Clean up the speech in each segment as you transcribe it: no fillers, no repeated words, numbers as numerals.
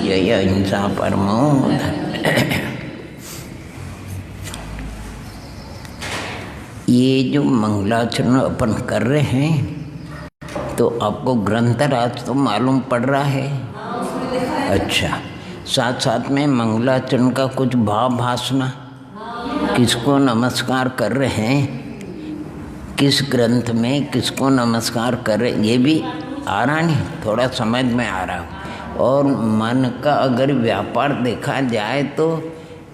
जय अहिंसा परमो धर्म। ये जो मंगलाचरण अपन कर रहे हैं तो आपको ग्रंथराज तो मालूम पड़ रहा है। अच्छा, साथ साथ में मंगलाचरण का कुछ भाव भासना, किसको नमस्कार कर रहे हैं, किस ग्रंथ में किसको नमस्कार कर रहे, ये भी आ रहा नहीं, थोड़ा समझ में आ रहा। और मन का अगर व्यापार देखा जाए तो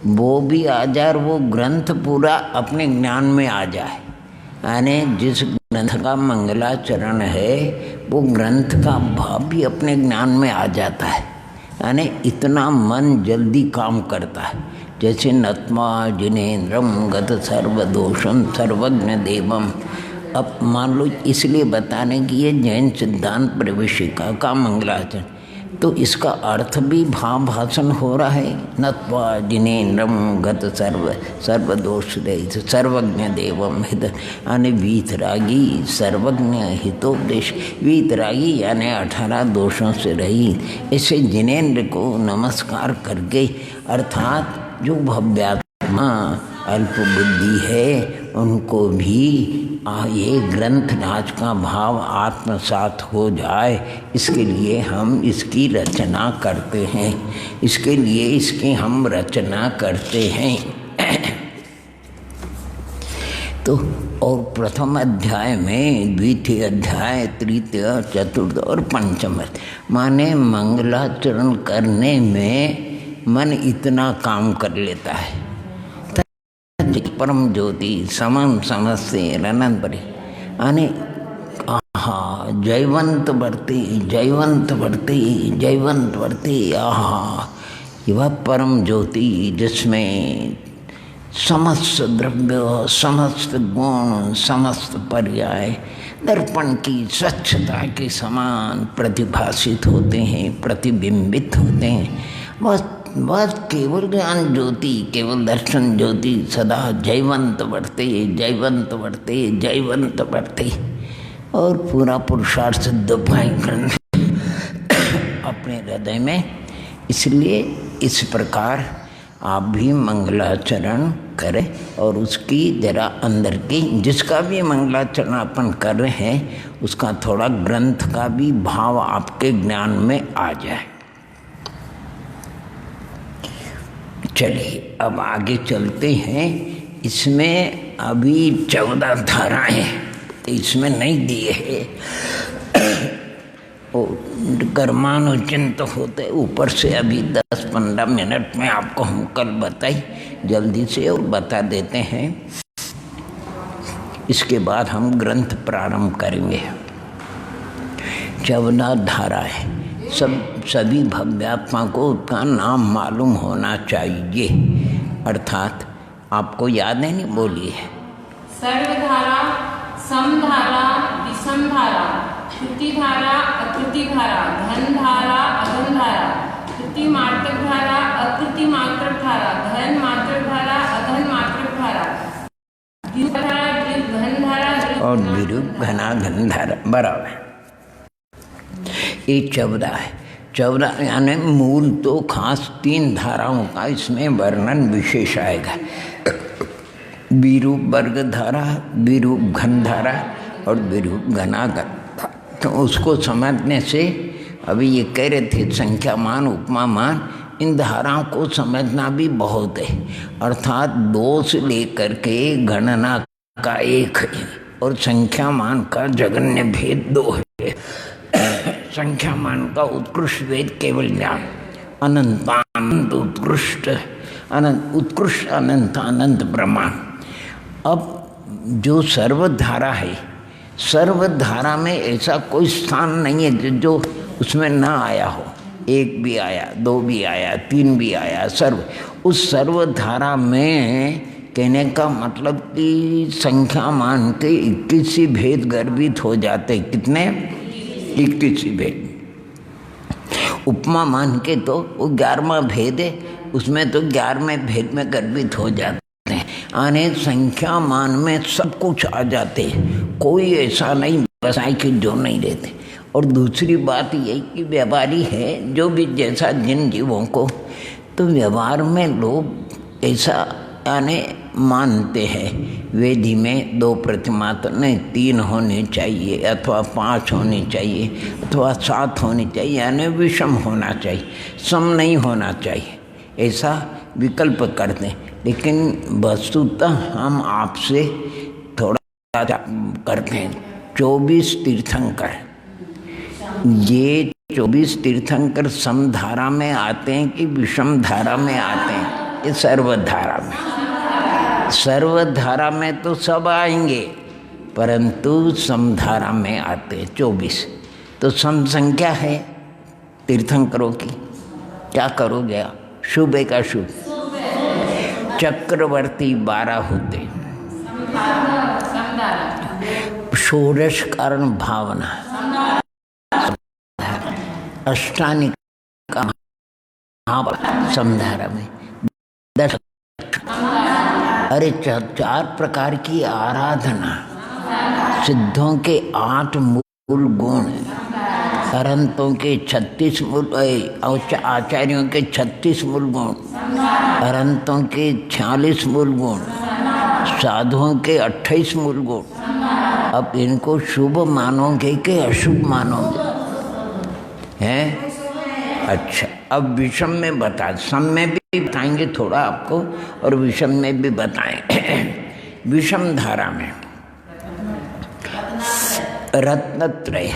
वो भी आ जाए और वो ग्रंथ पूरा अपने ज्ञान में आ जाए। यानी जिस ग्रंथ का मंगलाचरण है वो ग्रंथ का भाव भी अपने ज्ञान में आ जाता है। यानी इतना मन जल्दी काम करता है। जैसे नत्वा जिनेन्द्रम गत सर्वदोषम सर्वज्ञ देवम। अब मान लो इसलिए बताने कि ये जैन सिद्धांत प्रवेशिका का मंगलाचरण, तो इसका अर्थ भी भाव भाषण हो रहा है। नत्वा जिनेन्द्रम गत सर्वदोष रहित सर्वज्ञ देवम हित, यानी वीतरागी सर्वज्ञ हितोपदेश। वीतरागी यानी 18 दोषों से रहित ऐसे जिनेन्द्र को नमस्कार करके, अर्थात जो भव्यात्मा अल्प बुद्धि है उनको भी ये ग्रंथ राज का भाव आत्मसात हो जाए, इसके लिए हम इसकी रचना करते हैं। इसके लिए इसकी हम रचना करते हैं। तो और प्रथम अध्याय में द्वितीय अध्याय तृतीय चतुर्थ और पंचम माने मंगलाचरण करने में मन इतना काम कर लेता है। परम ज्योति समम समस्ते अनंत परि, यानी आहा जयवंत बढ़ती जयवंत बढ़ती जयवंत बढ़ती। आहा वह परम ज्योति जिसमें समस्त द्रव्य समस्त गुण समस्त पर्याय दर्पण की स्वच्छता के समान प्रतिभाषित होते हैं, प्रतिबिंबित होते हैं। बस केवल ज्ञान ज्योति, केवल दर्शन ज्योति सदा जयवंत बढ़ते जयवंत बढ़ते जयवंत बढ़ते, और पूरा पुरुषार्थ सिद्ध पाए ग्रंथ अपने हृदय में। इसलिए इस प्रकार आप भी मंगलाचरण करें और उसकी जरा अंदर की, जिसका भी मंगलाचरण अपन कर रहे हैं उसका थोड़ा ग्रंथ का भी भाव आपके ज्ञान में आ जाए। चलिए अब आगे चलते हैं। इसमें अभी 14 धाराएं तो इसमें नहीं दिए हैं, कर्मानुचिंत होते ऊपर से। अभी 10-15 मिनट में आपको हम कल बताई जल्दी से और बता देते हैं। इसके बाद हम ग्रंथ प्रारंभ करेंगे। 14 धारा है, सभी भव्यात्मा को उसका नाम मालूम होना चाहिए। अर्थात आपको याद है नहीं, बोलिए। सर्वधारा, समधारा, विषमधारा, श्रुतिधारा, अकृतिधारा, धनधारा, अधनधारा, कृति मात्रक धारा, अकृति मात्रक धारा, धन मात्रक धारा, अधन मात्रक धारा, और विरुद्ध घना घन धारा बराबर। ये 14 है। 14 यानी मूल तो खास 3 धाराओं का इसमें वर्णन विशेष आएगा। विरूप वर्ग धारा, विरूप घन धारा और विरूप घनाघन। तो उसको समझने से अभी ये कह रहे थे संख्यामान उपमामान, इन धाराओं को समझना भी बहुत है। अर्थात 2 से लेकर के गणना का 1 है और संख्यामान का जगन्य भेद 2 है। संख्यामान का उत्कृष्ट वेद केवल ज्ञान, अनंतानंत उत्कृष्ट अनंत उत्कृष्ट अनंत अनंत ब्रह्मांड। अब जो सर्वधारा है, सर्वधारा में ऐसा कोई स्थान नहीं है जो उसमें ना आया हो। 1 भी आया, 2 भी आया, 3 भी आया। उस सर्वधारा में कहने का मतलब कि संख्यामान के 21 ही भेद गर्भित हो जाते। कितने? 21 ही भेद। उपमा मान के तो वो 11वां भेद है, उसमें तो 11वें भेद में गर्भित हो जाते हैं। आने संख्या मान में सब कुछ आ जाते हैं, कोई ऐसा नहीं बसाई कि जो नहीं रहते। और दूसरी बात यही कि व्यापारी है जो भी जैसा जिन जीवों को, तो व्यवहार में लोग ऐसा यानी मानते हैं वेदी में 2 प्रतिमा तो नहीं 3 होनी चाहिए अथवा 5 होनी चाहिए अथवा 7 होनी चाहिए, यानी विषम होना चाहिए, सम नहीं होना चाहिए, ऐसा विकल्प कर दें। लेकिन वस्तुतः हम आपसे थोड़ा करते हैं। 24 तीर्थंकर, ये 24 तीर्थंकर समधारा में आते हैं कि विषम धारा में आते हैं? ये सर्वधारा में। सर्वधारा में तो सब आएंगे, परंतु समधारा में आते हैं 24। तो सम संख्या है तीर्थंकरों की। क्या करोगे आप? शुभ का शुभ, चक्रवर्ती 12 होते, षोडश कारण भावना, अष्टानी का समधारा में 10। अरे 4 प्रकार की आराधना, सिद्धों के 8 मूल गुण, अरंतों के 36 मूल, आचार्यों के 36 मूल गुण, अरंतों के 46 मूल गुण, साधुओं के 28 मूल गुण। अब इनको शुभ मानोगे कि अशुभ मानोगे? हैं? अच्छा, अब विषम में बता, सम में भी बताएंगे थोड़ा आपको और विषम में भी बताएं। विषम धारा में रत्नत्रय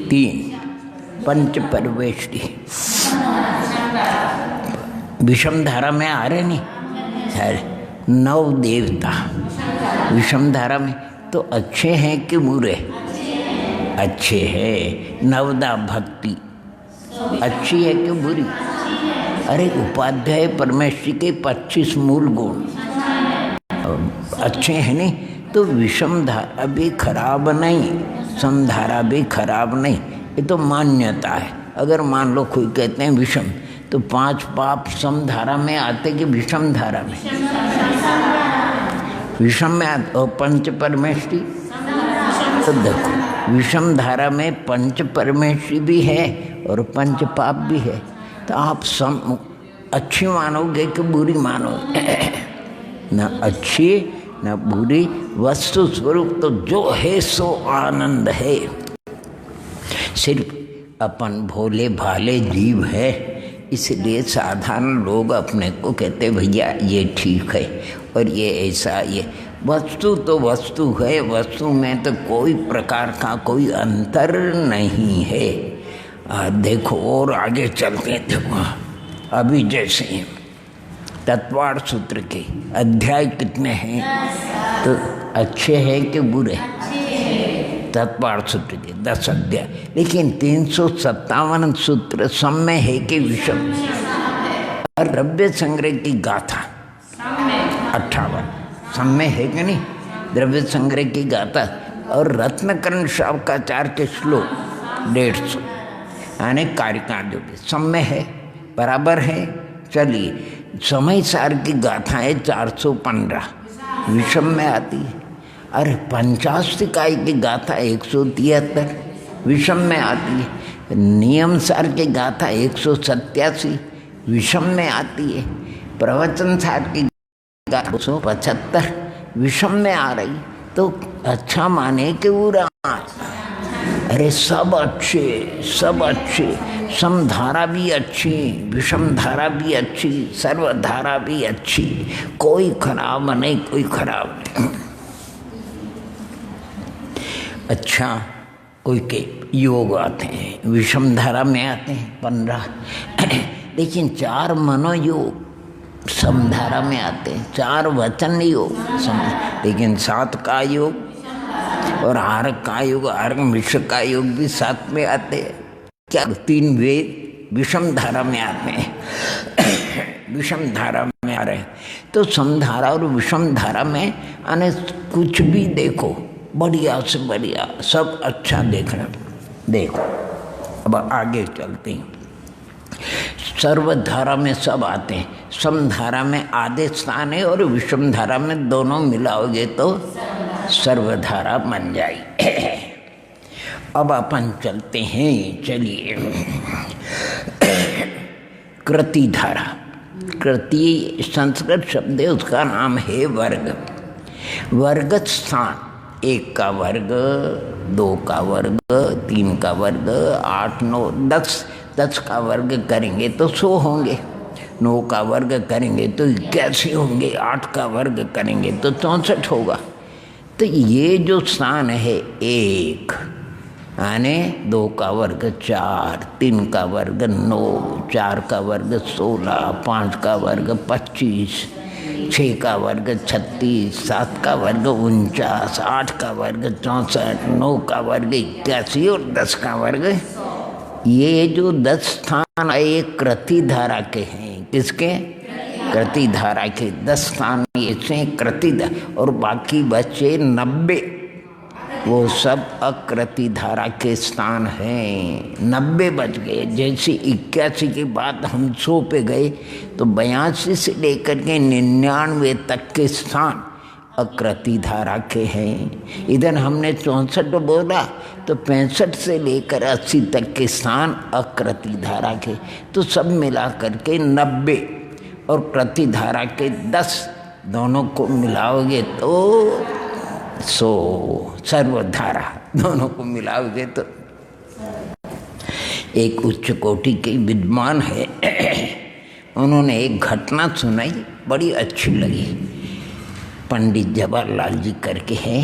3, पंच परवेष्टि विषम धारा में आ रहे नहीं है। 9 देवता विषम धारा में, तो अच्छे हैं कि बुरे? अच्छे हैं। नवदा भक्ति अच्छी है कि बुरी? अरे उपाध्याय परमेश्वरी के 25 मूल गुण अच्छे हैं नहीं? तो विषम धारा भी खराब नहीं, समधारा भी खराब नहीं, ये तो मान्यता है। अगर मान लो कोई कहते हैं विषम, तो 5 पाप समधारा में आते कि विषम धारा में? विषम में आते। और पंच परमेश्वरी, तो देखो विषम धारा में पंच परमेश्वरी भी है और पंच पाप भी है। तो आप सम अच्छी मानोगे कि बुरी मानोगे? न अच्छी न बुरी, वस्तु स्वरूप तो जो है सो आनंद है। सिर्फ अपन भोले भाले जीव है, इसलिए साधारण लोग अपने को कहते भैया ये ठीक है और ये ऐसा। ये वस्तु तो वस्तु है, वस्तु में तो कोई प्रकार का कोई अंतर नहीं है। देखो और आगे चलते देखो, अभी जैसे तत्वार्थ सूत्र के अध्याय कितने हैं? तो अच्छे हैं कि बुरे? तत्वार्थ सूत्र के 10 अध्याय, लेकिन 357 सूत्र सम में है कि विषम? और द्रव्य संग्रह की गाथा 58 सम में है कि नहीं? द्रव्य संग्रह की गाथा और रत्नकर्ण शावकाचार्य के श्लोक 150 यानी कारिकांड सम में है, बराबर है। चलिए समय सार की गाथाएं 415 विषम में आती है। अरे पंचास्तिकाई की गाथा 173 विषम में आती है। नियम सार की गाथा 187 विषम में आती है। प्रवचन सार की गाथा 275 विषम में आ रही। तो अच्छा माने कि बुरा? अरे सब अच्छे, सब अच्छे। समधारा भी अच्छी, विषम धारा भी अच्छी, सर्वधारा भी अच्छी, कोई खराब नहीं, कोई खराब नहीं। अच्छा, कोई के योग आते हैं विषम धारा में आते हैं 15, लेकिन 4 मनोयोग समधारा में आते हैं, 4 वचन योग लेकिन 7 का योग और आर्ग का योग, आर्ग मिश्र का योग भी 7 में आते हैं। क्या 3 वेद विषम धारा में आते हैं, विषम धारा में आ रहे हैं। तो समधारा और विषम धारा में आने कुछ भी देखो, बढ़िया से बढ़िया, सब अच्छा देखना। देखो अब आगे चलते हैं। सर्वधारा में सब आते हैं, समधारा में आधे स्थान है और विषम धारा में दोनों मिलाओगे तो सर्वधारा बन जाएगी। अब अपन चलते हैं, चलिए। कृति धारा, कृति संस्कृत शब्द है, उसका नाम है वर्ग। वर्गत स्थान, 1 का वर्ग, 2 का वर्ग, 3 का वर्ग, 8, 9, 10, 10 का वर्ग करेंगे तो 100 होंगे, 9 का वर्ग करेंगे तो 81 होंगे, 8 का वर्ग करेंगे तो 64 होगा। तो ये जो स्थान है 1, यानी 2 का वर्ग 4, 3 का वर्ग 9, 4 का वर्ग 16, 5 का वर्ग 25, 6 का वर्ग 36, 7 का वर्ग 49, 8 का वर्ग 64, 9 का वर्ग 81 और 10 का वर्ग। ये जो 10 स्थान ये कृति धारा के हैं। किसके? कृति धारा के 10 स्थान ऐसे कृति, और बाकी बचे 90, वो सब अकृति धारा के स्थान हैं। 90 बच गए। जैसे 81 के बाद हम 100 पे गए तो 82 से लेकर के 99 तक के स्थान अकृति धारा के हैं। इधर हमने 64 बोला तो 65 से लेकर 80 तक के स्थान अकृति धारा के, तो सब मिला करके 90 और कृति धारा के 10 दोनों को मिलाओगे तो 100। सर्वधारा दोनों को मिलाओगे तो एक उच्च कोटि के विद्वान है, उन्होंने एक घटना सुनाई, बड़ी अच्छी लगी। पंडित जवाहरलाल जी करके हैं,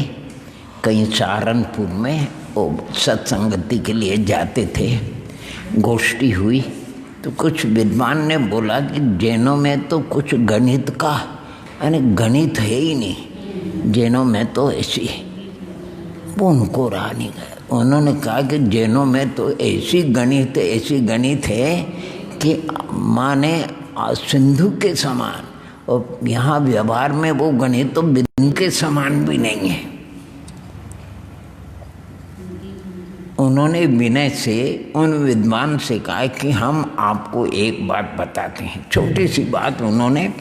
कहीं सहारनपुर में वो सत्संगति के लिए जाते थे, गोष्ठी हुई तो कुछ विद्वान ने बोला कि जैनों में तो कुछ गणित का, यानी गणित है ही नहीं, जैनों में तो ऐसी, वो उनको रहा नहीं गया। उन्होंने कहा कि जैनों में तो ऐसी गणित है कि माने सिंधु के समान, और यहाँ व्यवहार में वो गणित तो बिंदु के समान भी नहीं है। उन्होंने विनय से उन विद्वान से कहा कि हम आपको एक बात बताते हैं, छोटी सी बात। उन्होंने,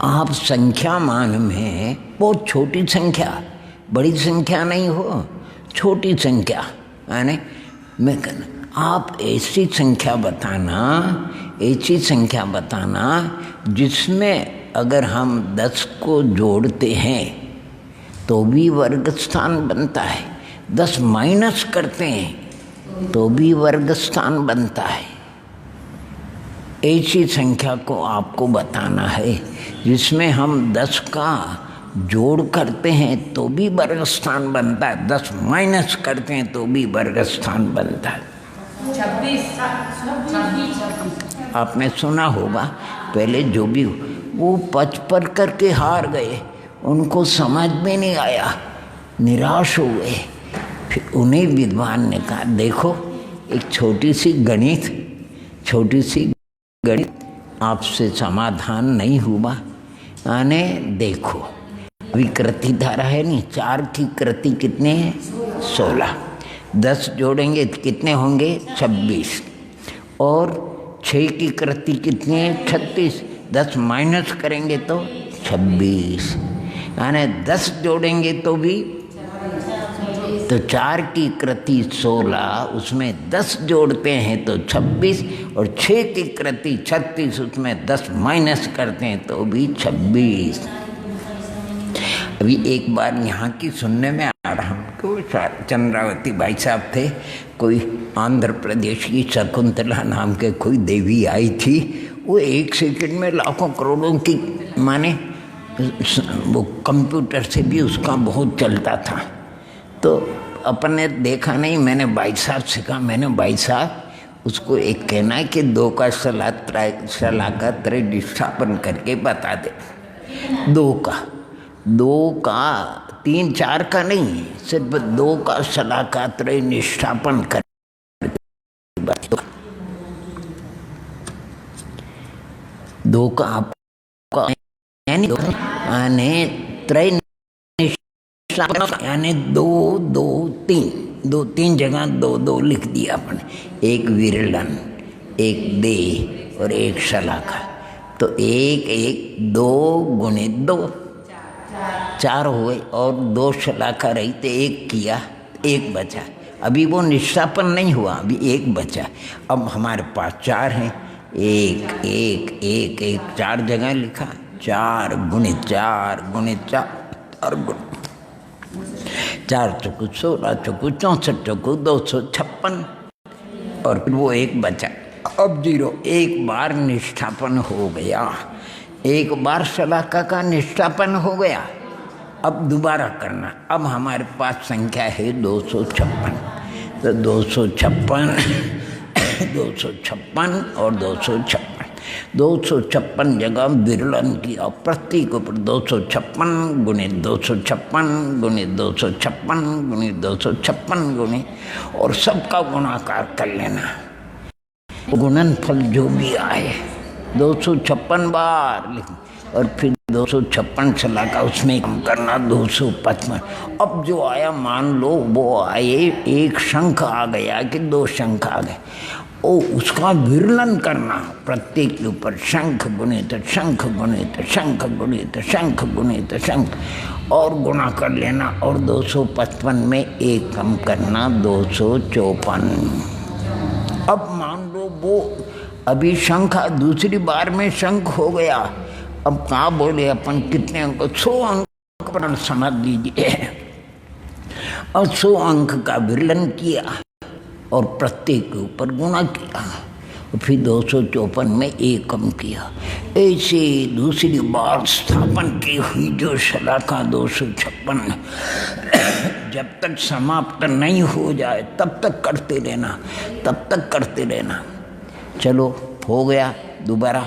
आप संख्या मान में बहुत छोटी संख्या, बड़ी संख्या नहीं हो, छोटी संख्या, यानी मैं कहना आप ऐसी संख्या बताना जिसमें अगर हम 10 को जोड़ते हैं तो भी वर्ग स्थान बनता है, 10 माइनस करते हैं तो भी वर्ग स्थान बनता है। ऐसी संख्या को आपको बताना है जिसमें हम 10 का जोड़ करते हैं तो भी वर्ग स्थान बनता है, 10 माइनस करते हैं तो भी वर्ग स्थान बनता है। 26। आपने सुना होगा, पहले जो भी वो 55 करके हार गए, उनको समझ में नहीं आया, निराश हो गए। फिर उन्हें विद्वान ने कहा, देखो एक छोटी सी गणित आपसे समाधान नहीं हुआ, आने देखो। अभी कृति धारा है नहीं, 4 की कृति कितने हैं? 16। 10 जोड़ेंगे तो कितने होंगे? 26। और 6 की कृति कितनी है? 36। 10 माइनस करेंगे तो 26, यानी 10 जोड़ेंगे तो भी, तो 4 की कृति 16, उसमें 10 जोड़ते हैं तो 26, और 6 की कृति 36, उसमें 10 माइनस करते हैं तो भी 26। अभी एक बार यहाँ की सुनने में आ रहा हूँ, कोई चंद्रावती भाई साहब थे, कोई आंध्र प्रदेश की शकुंतला नाम के कोई देवी आई थी, वो 1 सेकंड में लाखों करोड़ों की, माने वो कंप्यूटर से भी उसका बहुत चलता था। तो अपन ने देखा नहीं, मैंने भाई साहब से कहा, मैंने भाई साहब उसको एक कहना है कि 2 का शला का त्रय निष्ठापन करके बता दे। 2 का 3 4 का नहीं, सिर्फ 2 का शला का त्रय निष्ठापन कर। 2 का आपका यानी त्रय यानी 2 2 3, 2-3 जगह 2-2 लिख दिया अपने, एक विरलन, एक दे और एक शलाका, तो 1 1 2 गुणित 2 4 हुए, और 2 शलाका रही तो 1 किया, एक बचा, अभी वो निष्ठापन नहीं हुआ, अभी एक बचा। अब हमारे पास 4 हैं, 1 1 1 1 4 जगह लिखा, 4 गुणित 4 गुणित 4 गुणित 4 चौकू 16 चौकू 64 चौकू 256 और फिर वो एक बचा। अब 0, एक बार निष्ठापन हो गया, एक बार शलाका का निष्ठापन हो गया। अब दोबारा करना। अब हमारे पास संख्या है 256, तो 256 256 और 256 जगह विरलन किया, प्रतीक ऊपर 256 गुणित 256 गुणित 256 गुणित 256 गुणित और सबका गुणाकार कर लेना। गुणनफल जो भी आए 256 बार लिख और फिर 256 शलाका उसमें कम करना 255। अब जो आया मान लो वो आए, एक शंख आ गया कि 2 शंख आ गए, ओ उसका विरलन करना, प्रत्येक के ऊपर शंख गुणित शंख गुणित शंख गुणित शंख गुणित शंख और गुणा कर लेना और 255 में एक कम करना 254। अब मान लो वो अभी शंख दूसरी बार में शंख हो गया। अब कहाँ बोले अपन कितने अंक, 100 अंक पर समझ लीजिए। और 100 अंक का विरलन किया और प्रत्येक के ऊपर गुणा किया, फिर 254 में एक कम किया। ऐसे दूसरी बार स्थापन की हुई जो शलाका 256 जब तक समाप्त नहीं हो जाए तब तक करते रहना, तब तक करते रहना। चलो हो गया दोबारा।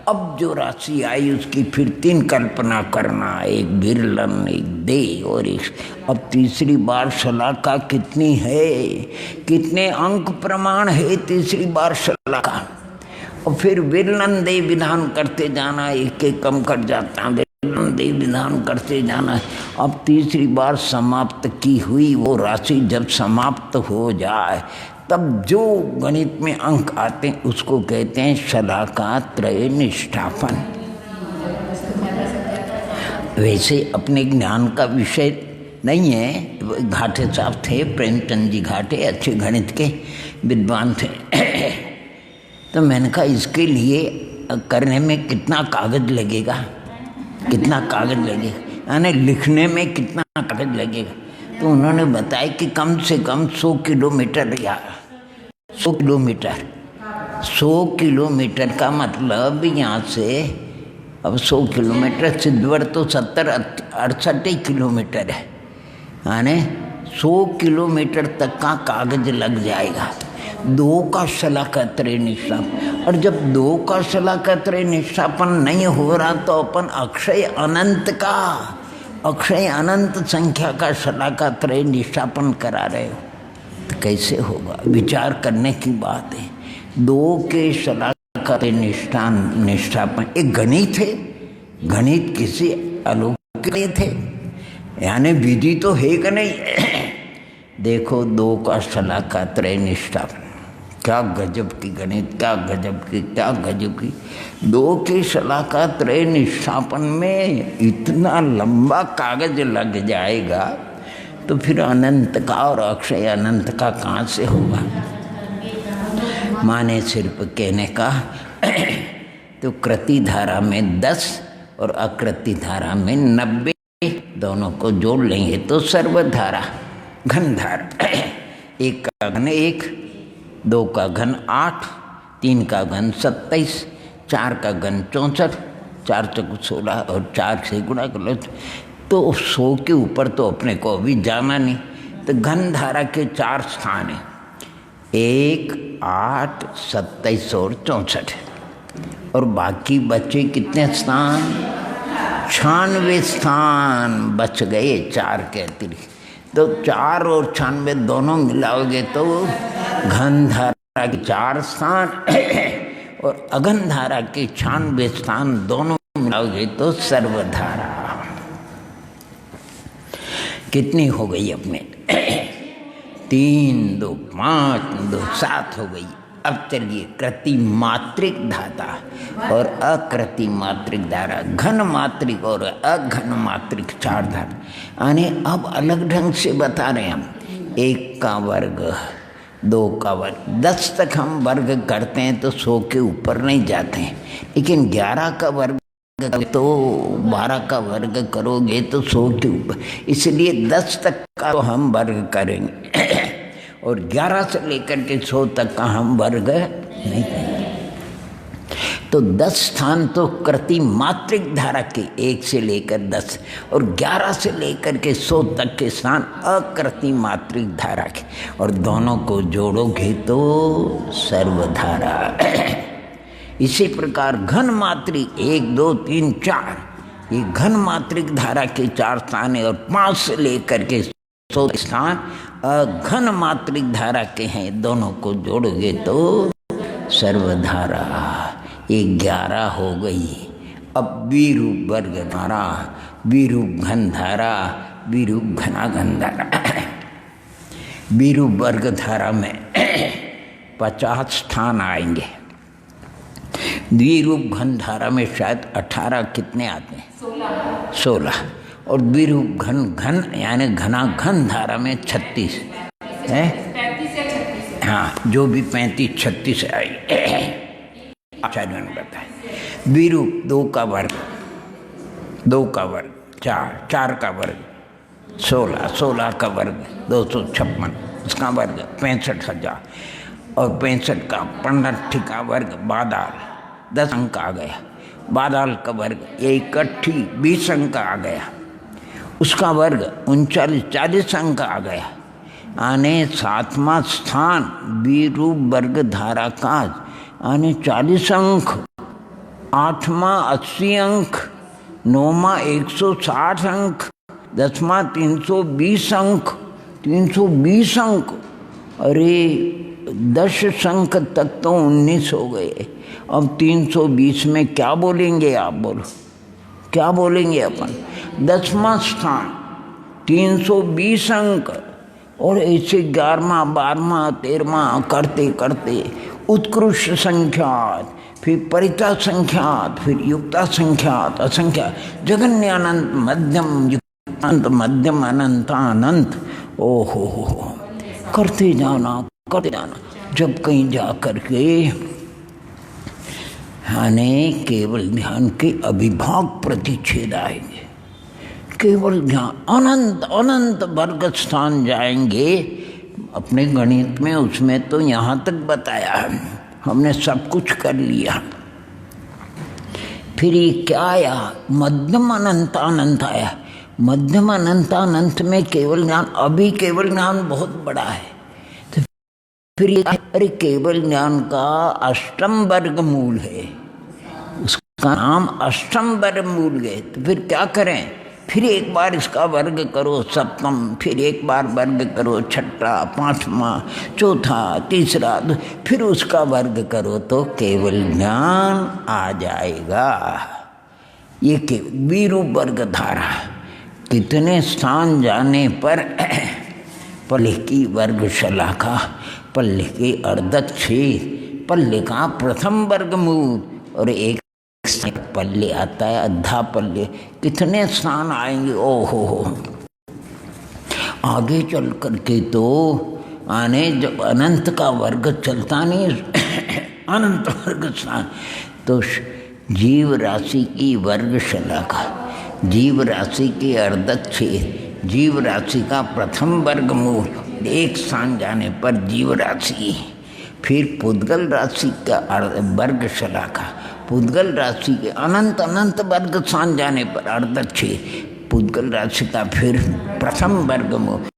अब जो राशि आई उसकी फिर 3 कल्पना करना, एक विरलन, एक दे और एक। अब तीसरी बार शलाका कितनी है, कितने अंक प्रमाण है तीसरी बार शलाका, और फिर विरलन दे विधान करते जाना, एक एक कम कर जाता, विरलन दे विधान करते जाना। अब तीसरी बार समाप्त की हुई वो राशि जब समाप्त हो जाए तब जो गणित में अंक आते हैं उसको कहते हैं शलाका त्रय निष्ठापन। वैसे अपने ज्ञान का विषय नहीं है, घाटे साहब थे, प्रेमचंद जी घाटे अच्छे गणित के विद्वान थे। तो मैंने कहा इसके लिए करने में कितना कागज लगेगा, कितना कागज लगेगा, यानी लिखने में कितना कागज लगेगा। तो उन्होंने बताया कि कम से कम 100 किलोमीटर या 100 किलोमीटर का मतलब यहाँ से, अब 100 किलोमीटर सिद्धवर तो 70-68 किलोमीटर है, यानी 100 किलोमीटर तक का कागज लग जाएगा। 2 का शलाका त्रय निष्ठापन, और जब 2 का शलाका त्रय निष्ठापन नहीं हो रहा तो अपन अक्षय अनंत संख्या का शलाका त्रय निष्ठापन करा रहे हो, तो कैसे होगा? विचार करने की बात है। 2 के शलाका त्रय निष्ठापन एक गणित है, गणित किसी अलौकिक थे, यानी विधि तो है कि नहीं। देखो 2 का शलाका त्रय निष्ठापन, क्या गजब की गणित, क्या गजब की 2 के शलाका त्रय निष्ठापन में इतना लंबा कागज लग जाएगा, तो फिर अनंत का और अक्षय अनंत का कहाँ से होगा? माने सिर्फ कहने का तो कृति धारा में 10 और अकृति धारा में 90, दोनों को जोड़ लेंगे तो सर्वधारा घन धारा। 1 का घन 1, 2 का घन 8, 3 का घन 27, 4 का घन 64, 4 चौक 16 और 4 से गुणा कर लो तो 100 के ऊपर तो अपने को अभी जाना नहीं। तो घन धारा के 4 स्थान हैं, 1, 8, 27 और 64, और बाकी बचे कितने स्थान? 96 स्थान बच गए 4 के अतिरिक्त। तो 4 और 96 दोनों मिलाओगे तो घन धारा के 4 स्थान और अघन धारा के 96 स्थान दोनों मिलाओगे तो सर्वधारा कितनी हो गई अपने? 3, 2, 5, 2, 7 हो गई। अब चलिए कृति मात्रिक धाता और अकृति मात्रिक धारा, घन मात्रिक और अघन मात्रिक 4 धारा, यानी अब अलग ढंग से बता रहे हैं हम 1 का वर्ग, 2 का वर्ग, 10 तक हम वर्ग करते हैं तो 100 के ऊपर नहीं जाते हैं। लेकिन 11 का वर्ग तो 12 का वर्ग करोगे तो 100 के ऊपर, इसलिए 10 तक का तो हम वर्ग करेंगे और 11 से लेकर के 100 तक का हम वर्ग नहीं करेंगे। तो 10 स्थान तो कृति मात्रिक धारा के 1 से लेकर 10 और 11 से लेकर के 100 तक के स्थान अकृति मात्रिक धारा के, और दोनों को जोड़ोगे तो सर्वधारा। इसी प्रकार घन मात्रिक 1 2 3 4, ये घन मात्रिक धारा के 4 स्थान है और 5 से लेकर के 100 स्थान अघन मात्रिक धारा के हैं, दोनों को जोड़ोगे तो सर्वधारा। ये 11 हो गई। अब विरूप वर्ग धारा, विरूप घन धारा, विरूप घना घन धारा। विरूप वर्ग धारा में 50 स्थान आएंगे। द्विरूप घन धारा में शायद 18 कितने आते हैं? 16। और द्विरूप घन घन यानी घना घन धारा में 36 है। 35 या 36। हाँ, जो भी 35 36 आई आचार्य ने बताया। द्विरूप 2 का वर्ग, 2 का वर्ग 4, 4 का वर्ग 16, 16 का वर्ग 256, उसका वर्ग 65,000 और 65 का 15 का वर्ग बादाल 10 अंक आ गया। बादाल का वर्ग 1 20 अंक आ गया। उसका वर्ग 39-40 अंक आ गया। आने 7वां स्थान विरूप वर्ग धारा का आने 40 अंक, 8वां 80 अंक, 9वां 160 अंक, 10वां 320 अंक, 320 अंक। अरे 10 अंक तक तो 19 हो गए। अब 320 में क्या बोलेंगे आप? बोलो क्या बोलेंगे अपन? 10वां स्थान 320 अंक और ऐसे 11वां 12वां 13वां करते करते उत्कृष्ट संख्यात, फिर परिता संख्यात, फिर युक्ता संख्यात, असंख्यात, जगन्य अनंत, मध्यम युक्तांत, मध्यम अनंत अनंत। ओहो हो, करते जाना करते जाना। जब कहीं जा करके यानी केवल ध्यान के अभिभाग प्रतिच्छेद आएंगे, केवल ध्यान अनंत अनंत वर्ग स्थान जाएंगे। अपने गणित में उसमें तो यहाँ तक बताया है, हमने सब कुछ कर लिया। फिर ये क्या आया? मध्यम अनंत अनंत आया। मध्यम अनंत अनंत में केवल ज्ञान, अभी केवल ज्ञान बहुत बड़ा है। तो फिर ये अरे केवल ज्ञान का अष्टम वर्ग मूल है, उसका नाम अष्टम वर्ग मूल है। तो फिर क्या करें? फिर एक बार इसका वर्ग करो सप्तम, फिर एक बार वर्ग करो छठा, 5वां, चौथा, तीसरा, फिर उसका वर्ग करो तो केवल ज्ञान आ जाएगा। ये विरूप वर्ग धारा कितने स्थान जाने पर पल्ले की वर्ग शलाखा, पल्ले के अर्धच्छेद, पल्ले का प्रथम वर्गमूल और एक पल्ले आता है अद्धा पल्ले। कितने स्थान आएंगे? ओहो हो। आगे चल करके तो आने जब अनंत का वर्ग चलता नहीं अनंत वर्ग स्थान, तो जीव राशि की वर्ग शलाखा, जीव राशि के अर्धच्छेद, जीव राशि का प्रथम वर्गमूल, एक स्थान जाने पर जीव राशि, फिर पुद्गल राशि का वर्ग शलाखा, पुद्गल राशि के अनंत अनंत वर्ग स्थान जाने पर अर्धच्छेद, पुद्गल राशि का फिर प्रथम वर्गमूल,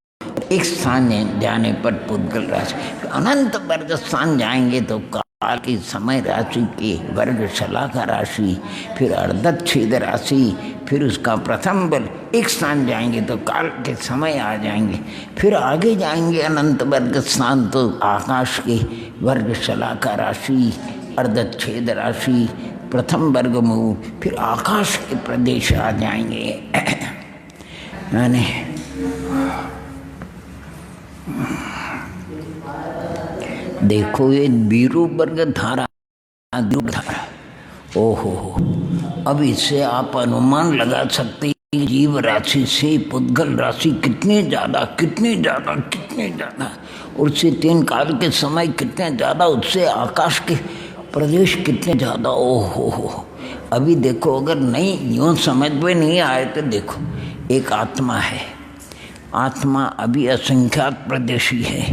एक स्थान जाने पर पुद्गल राशि, अनंत वर्ग स्थान जाएंगे तो काल की समय राशि की वर्ग शलाखा राशि, फिर अर्धच्छेद राशि, फिर उसका प्रथम बल, एक स्थान जाएंगे तो काल के समय आ जाएंगे। फिर आगे जाएंगे अनंत वर्ग स्थान तो आकाश के वर्ग शलाखा राशि, अर्धच्छेद राशि, प्रथम वर्गमूल, फिर आकाश के प्रदेश आ जाएंगे। यानी देखो ये विरूप वर्ग धारा, ओहो, अब इससे आप अनुमान लगा सकते जीव राशि से पुद्गल राशि कितने ज़्यादा, कितने ज़्यादा, कितने ज़्यादा, उससे तीन काल के समय कितने ज़्यादा, उससे आकाश के प्रदेश कितने ज़्यादा। ओहो हो। अभी देखो, अगर नहीं यूँ समझ में नहीं आए तो देखो, एक आत्मा है, आत्मा अभी असंख्यात प्रदेशी है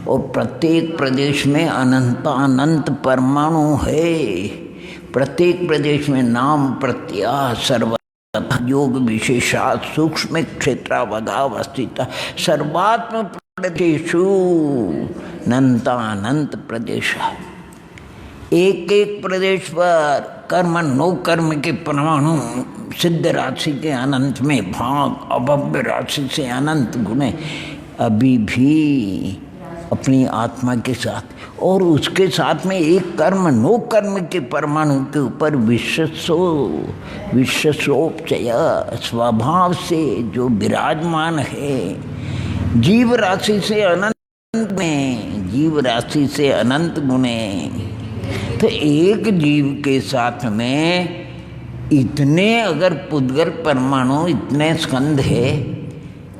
और प्रत्येक प्रदेश में अनंत अनंत परमाणु है। प्रत्येक प्रदेश में नाम प्रत्यय सर्व योग विशेषात सूक्ष्म क्षेत्रावगावस्थिता सर्वात्म प्रदेशु अनंत प्रदेश। एक एक प्रदेश पर कर्म नो कर्म के परमाणु सिद्ध राशि के अनंत में भाग अभव्य राशि से अनंत गुणे अभी भी अपनी आत्मा के साथ, और उसके साथ में एक कर्म नो कर्म के परमाणु के ऊपर विश्वसोपचय स्वभाव से जो विराजमान है जीव राशि से अनंत में, जीव राशि से अनंत गुणे। तो एक जीव के साथ में इतने अगर पुद्गल परमाणु, इतने स्कंध है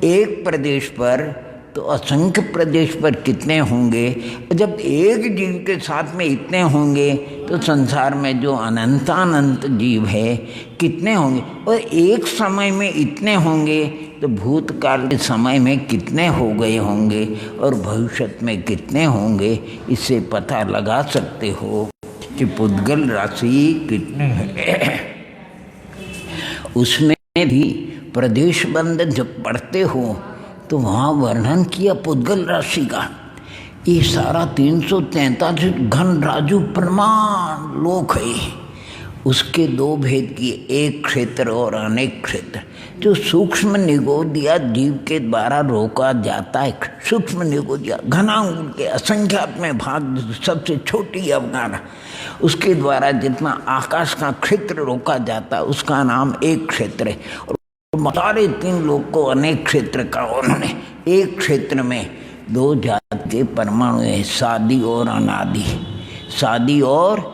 एक प्रदेश पर, तो असंख्य प्रदेश पर कितने होंगे। जब एक जीव के साथ में इतने होंगे तो संसार में जो अनंतानंत जीव है कितने होंगे, और एक समय में इतने होंगे तो भूतकाल के समय में कितने हो गए होंगे और भविष्य में कितने होंगे। इससे पता लगा सकते हो कि पुद्गल राशि कितने है। उसमें भी प्रदेश बंद जब पढ़ते हो तो वहाँ वर्णन किया पुद्गल राशि का। ये सारा 343 घन राजु प्रमाण लोक है। उसके दो भेद किए, एक क्षेत्र और अनेक क्षेत्र। जो सूक्ष्म निगोदिया जीव के द्वारा रोका जाता है, सूक्ष्म निगोदिया घनांगुल के असंख्यात में भाग, सबसे छोटी अवगाहना, उसके द्वारा जितना आकाश का क्षेत्र रोका जाता है उसका नाम एक क्षेत्र है। और सारे तीन लोग को अनेक क्षेत्र का उन्होंने, एक क्षेत्र में दो जात के परमाणु है, सादी और अनादि। सादी और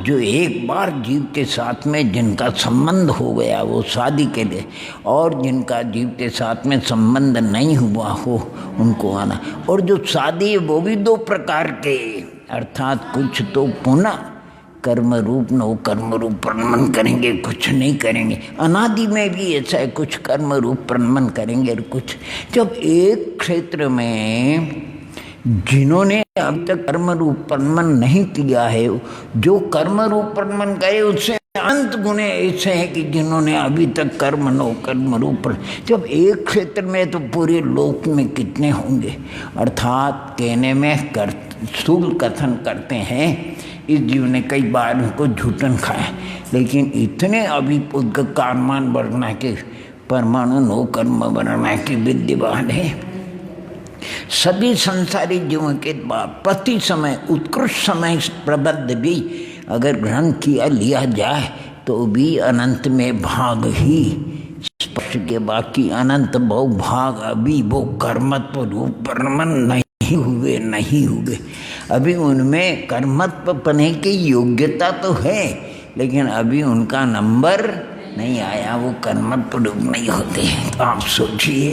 जो एक बार जीव के साथ में जिनका संबंध हो गया वो शादी के लिए, और जिनका जीव के साथ में संबंध नहीं हुआ हो उनको आना। और जो शादी है वो भी दो प्रकार के, अर्थात कुछ तो पुनः कर्म रूप नो कर्म रूप प्रमन करेंगे, कुछ नहीं करेंगे। अनादि में भी ऐसा है, कुछ कर्म रूप प्रमन करेंगे और कुछ। जब एक क्षेत्र में जिन्होंने अभी तक कर्म रूप प्रमन नहीं किया है, जो कर्म रूप प्रमन करे उससे अनंत गुणे ऐसे हैं कि जिन्होंने अभी तक कर्म नो कर्म रूप। जब एक क्षेत्र में तो पूरे लोक में कितने होंगे। अर्थात कहने में स्थूल कथन करते हैं, इस जीव ने कई बार उनको झूठन खाया, लेकिन इतने अभी पुद्गल कारमान वर्णना के परमाणु नो कर्म वर्णना के विद्यमान है। सभी संसारी जीवों के बाद प्रति समय उत्कृष्ट समय प्रबंध भी अगर ग्रहण किया लिया जाए तो भी अनंत में भाग ही स्पर्श के बाकी अनंत बहु भाग अभी वो कर्मत्व रूप परमन नहीं हुए। अभी उनमें कर्मत्व पने की योग्यता तो है, लेकिन अभी उनका नंबर नहीं आया, वो कर्मत्व रूप नहीं होते हैं। तो आप सोचिए,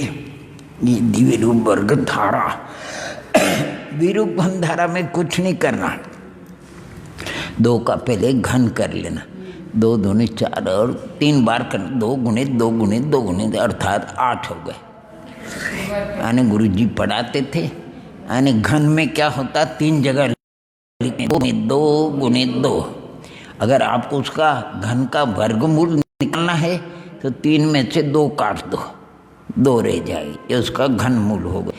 ये दिव्य रूप वर्ग धारा, विरूप घन धारा में कुछ नहीं करना। दो का पहले घन कर लेना, 2 दूनी 4 और 3 बार कर, 2 गुणे 2 गुणे 2 गुणे अर्थात 8 हो गए। यानी गुरु जी पढ़ाते थे, यानी घन में क्या होता, 3 जगह लिखने, 2 गुणे 2। अगर आपको उसका घन का वर्गमूल निकालना है तो 3 में से 2 काट दो, 2 रह जाएगी, ये उसका घन मूल होगा।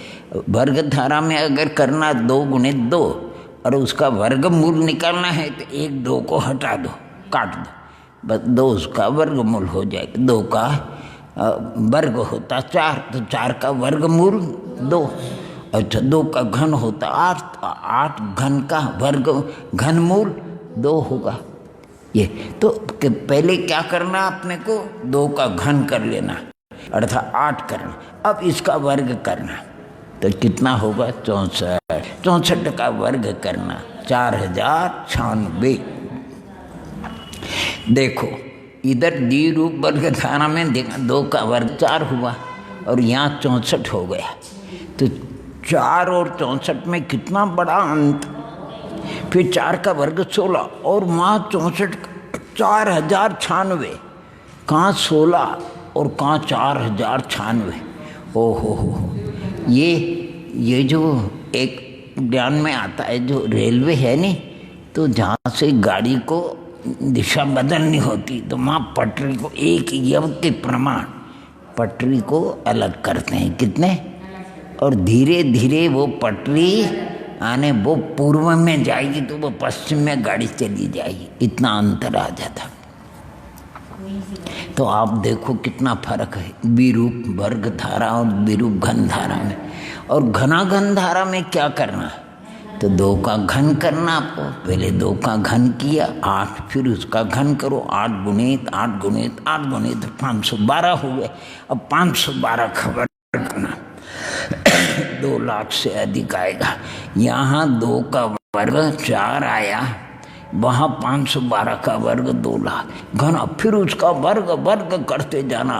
वर्ग धारा में अगर करना 2 गुणे 2 और उसका वर्गमूल निकालना है तो 1 2 को हटा दो, काट दो, बस 2 उसका वर्गमूल हो जाएगा। 2 का वर्ग होता 4, तो 4 का वर्गमूल 2। अच्छा, 2 का घन होता 8, 8 घन का वर्ग घनमूल 2 होगा। ये तो पहले क्या करना, अपने को 2 का घन कर लेना अर्थात 8 करना। अब इसका वर्ग करना तो कितना होगा, 64। 64 का वर्ग करना 4096। देखो इधर द्विरूप वर्ग धारा में 2 का वर्ग 4 हुआ और यहाँ 64 हो गया। तो 4 और 64 में कितना बड़ा अंत। फिर 4 का वर्ग 16 और वहाँ 64 4096, कहाँ 16 और कहाँ 4096। ओहो हो, ये जो एक ज्ञान में आता है, जो रेलवे है नहीं, तो जहाँ से गाड़ी को दिशा बदलनी होती तो वहाँ पटरी को एक यम के प्रमाण पटरी को अलग करते हैं। कितने? और धीरे धीरे वो पटरी आने वो पूर्व में जाएगी तो वो पश्चिम में गाड़ी चली जाएगी, इतना अंतर आ जाता। तो आप देखो कितना फर्क है विरूप वर्ग धारा और विरूप घन धारा में। और घना घन धारा में क्या करना है? तो 2 का घन करना आपको। पहले 2 का घन किया 8, फिर उसका घन करो 8 गुणित 8 गुणित 8 गुणित 512 हुए। अब 512 का वर्ग करना 2 लाख से अधिक आएगा। यहाँ 2 का वर्ग 4 आया, वहाँ 512 का वर्ग 2 लाख घन। फिर उसका वर्ग वर्ग करते जाना।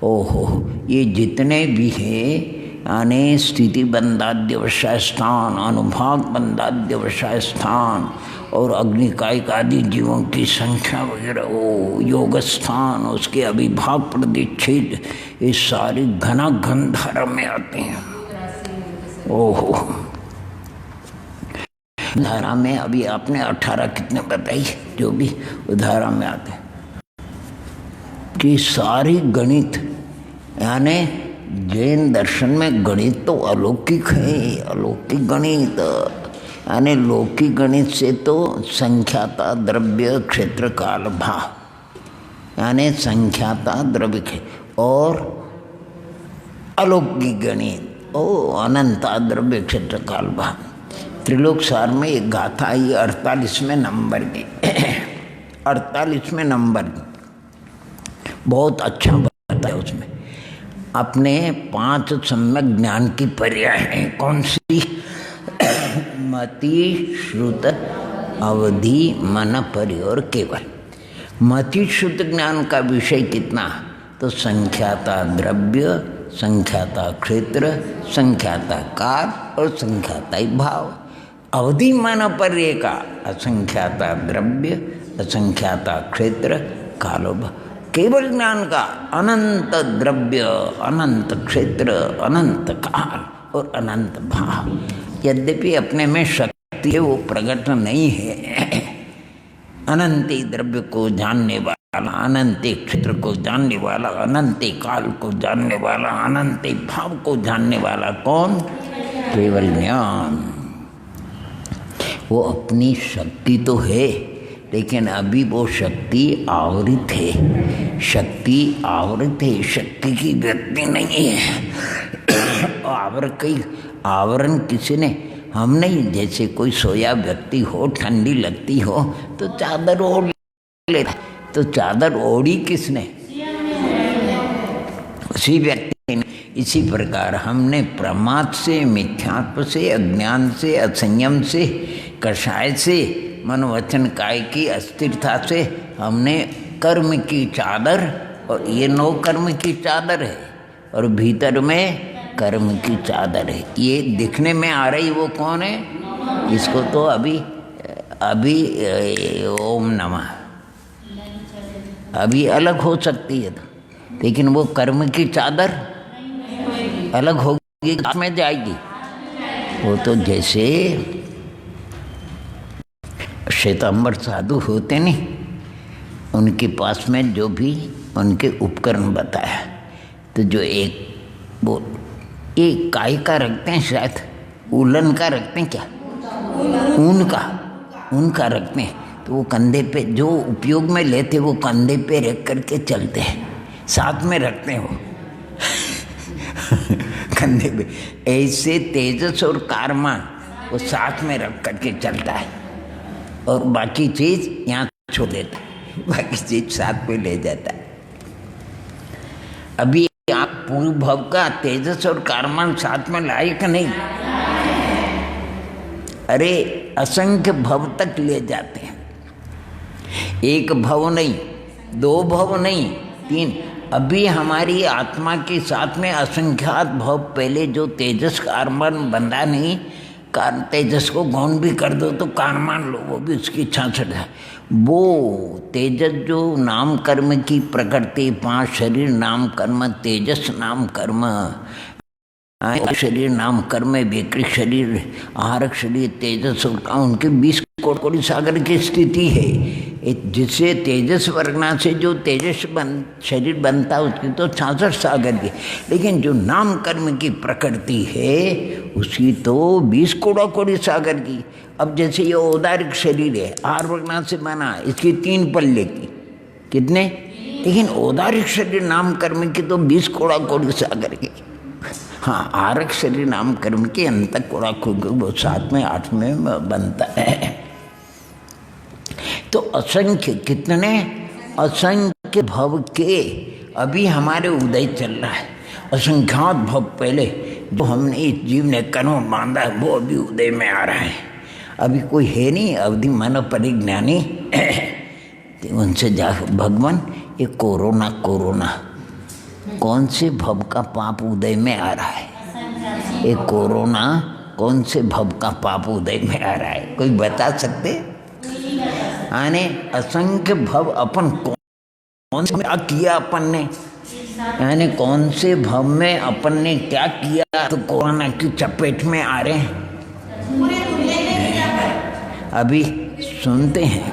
ओहो, ये जितने भी है यानी स्थिति बंधाद्यवसाय स्थान, अनुभाग बंधाद्यवसाय स्थान और अग्निकायिक आदि जीवों की संख्या वगैरह, वो योग स्थान, उसके अभिभाग प्रतिच्छेद, ये सारी घना घन धारा में आते हैं। ओहो, धारा में अभी आपने 18 कितने बताई, जो भी धारा में आते हैं कि सारी गणित, यानी जैन दर्शन में गणित तो अलौकिक है। अलौकिक गणित यानी लौकिक गणित से तो संख्याता द्रव्य क्षेत्र काल भाव, यानी संख्याता द्रव्य के, और अलौकिक गणित ओ अनंता द्रव्य क्षेत्र काल भाव। त्रिलोक सार में एक गाथा आई 48वें नंबर की 48वें नंबर की, बहुत अच्छा बताया उसमें। अपने 5 सम्यक ज्ञान की पर्याय है। कौन सी? मति श्रुत अवधि मन परि और केवल। मति श्रुत ज्ञान का विषय कितना? तो संख्याता द्रव्य, संख्याता क्षेत्र, संख्याता काल और संख्याता भाव। अवधि मन पर्य का असंख्याता द्रव्य, असंख्याता क्षेत्र, कालो भाव। केवल ज्ञान का अनंत द्रव्य, अनंत क्षेत्र, अनंत काल और अनंत भाव। यद्यपि अपने में शक्ति है वो प्रकट नहीं है। अनंत द्रव्य को जानने वाला, अनंत क्षेत्र को जानने वाला, अनंत काल को जानने वाला, अनंत भाव को जानने वाला कौन? केवल ज्ञान। वो अपनी शक्ति तो है, लेकिन अभी वो शक्ति आवृत है। शक्ति आवृत है, शक्ति की व्यक्ति नहीं है। आवरण किसी ने, हम नहीं। जैसे कोई सोया व्यक्ति हो, ठंडी लगती हो तो चादर ओढ़ लेता, तो चादर ओढ़ी किसने? उसी व्यक्ति ने। इसी प्रकार हमने प्रमाद से, मिथ्यात्व से, अज्ञान से, असंयम से, कषाय से, मन वचन काय की अस्थिरता से हमने कर्म की चादर, और ये 9 कर्म की चादर है और भीतर में कर्म की चादर है। ये दिखने में आ रही वो कौन है? इसको तो अभी ओम नमः अभी अलग हो सकती है, लेकिन वो कर्म की चादर अलग होगी, में जाएगी। वो तो जैसे श्वेतांबर साधु होते नहीं, उनके पास में जो भी उनके उपकरण बताया, तो जो एक वो एक काय का रखते हैं, शायद उलन का रखते हैं, क्या ऊन का रखते हैं, तो वो कंधे पे जो उपयोग में लेते वो कंधे पे रख करके चलते हैं, साथ में रखते हैं वो कंधे पे। ऐसे तेजस और कारमान वो साथ में रख करके चलता है और बाकी चीज यहाँ छोड़ देता है, बाकी चीज साथ में ले जाता है। अभी आप पूर्व भव का तेजस और कारमान साथ में लाए कि नहीं? अरे असंख्य भव तक ले जाते हैं, एक भव नहीं, दो भव नहीं, तीन। अभी हमारी आत्मा के साथ में असंख्यात भव पहले जो तेजस कार्बन बंधा नहीं, तेजस को गौण भी कर दो तो कार मान लो, वो भी उसकी 66 है। वो तेजस जो नाम कर्म की प्रकृति, 5 शरीर नाम कर्म, तेजस नाम कर्म, शरीर नाम कर्म, विकृत शरीर, आहारक शरीर, तेजस, उनके 20 कोटि सागर की स्थिति है। जिससे तेजस वर्णा से जो तेजस शरीर बनता है उसकी तो 66 सागर की, लेकिन जो नाम कर्म की प्रकृति है उसकी तो 20 कोटि सागर की। अब जैसे ये औदारिक शरीर है, आहार वर्णा से बना, इसकी 3 पल्ले की, कितने? लेकिन औदारिक शरीर नाम कर्म की तो 20 कोटि सागर की। हाँ, आरक शरीर नाम कर्म के अंत कोड़ा वो 7 में 8 में बनता है। तो असंख्य, कितने? असंख्य भव के अभी हमारे उदय चल रहा है। असंख्यात भव पहले जो हमने इस जीव ने कर्म बांधा है वो अभी उदय में आ रहा है। अभी कोई है नहीं अवधि मानव परिज्ञानी उनसे जा, भगवान ये कोरोना कौन से भव का पाप उदय में आ रहा है? ये कोरोना कौन से भव का पाप उदय में आ रहा है? कोई बता सकते? आने असंख्य भव अपन कौन से क्या किया अपन ने, यानी कौन से भव में अपन ने क्या किया तो कोरोना की चपेट में आ रहे हैं। अभी सुनते हैं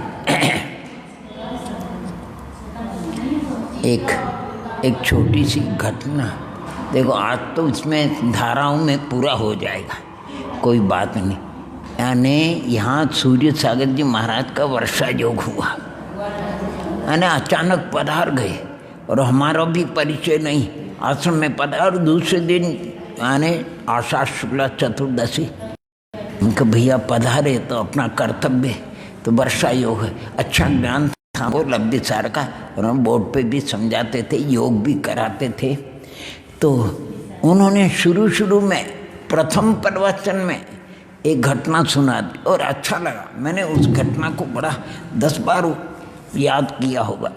एक छोटी सी घटना। देखो आज तो इसमें धाराओं में पूरा हो जाएगा, कोई बात नहीं। यानी यहाँ सूर्य सागर जी महाराज का वर्षा योग हुआ, यानी अचानक पधार गए और हमारा भी परिचय नहीं, आश्रम में पधार। दूसरे दिन यानी आषाढ़ शुक्ला चतुर्दशी, उनके भैया पधारे तो अपना कर्तव्य तो वर्षा योग है। अच्छा ज्ञान था वो लब्धि सार का, और हम बोर्ड पे भी समझाते थे, योग भी कराते थे। तो उन्होंने शुरू में प्रथम प्रवचन में एक घटना सुना दी और अच्छा लगा। मैंने उस घटना को बड़ा 10 बार याद किया होगा।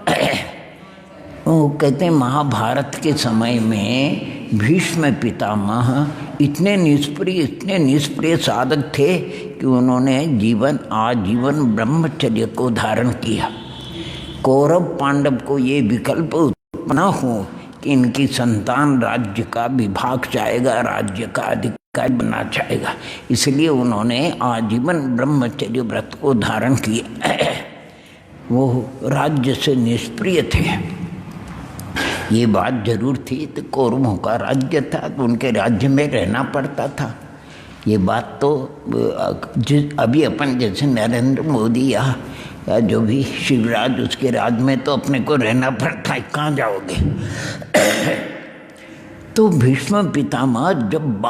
वो कहते हैं महाभारत के समय में भीष्म पितामह इतने निष्प्रिय साधक थे कि उन्होंने आजीवन ब्रह्मचर्य को धारण किया। कौरव पांडव को ये विकल्प उत्पन्न हो कि इनकी संतान राज्य का विभाग चाहेगा, राज्य का अधिकारी बनना चाहेगा, इसलिए उन्होंने आजीवन ब्रह्मचर्य व्रत को धारण किया। वो राज्य से निष्प्रिय थे, ये बात जरूर थी। तो कौरवों का राज्य था तो उनके राज्य में रहना पड़ता था। ये बात तो अभी अपन जैसे नरेंद्र मोदी या जो भी शिवराज, उसके राज में तो अपने को रहना पड़ता है, कहाँ जाओगे। तो भीष्म पितामह जब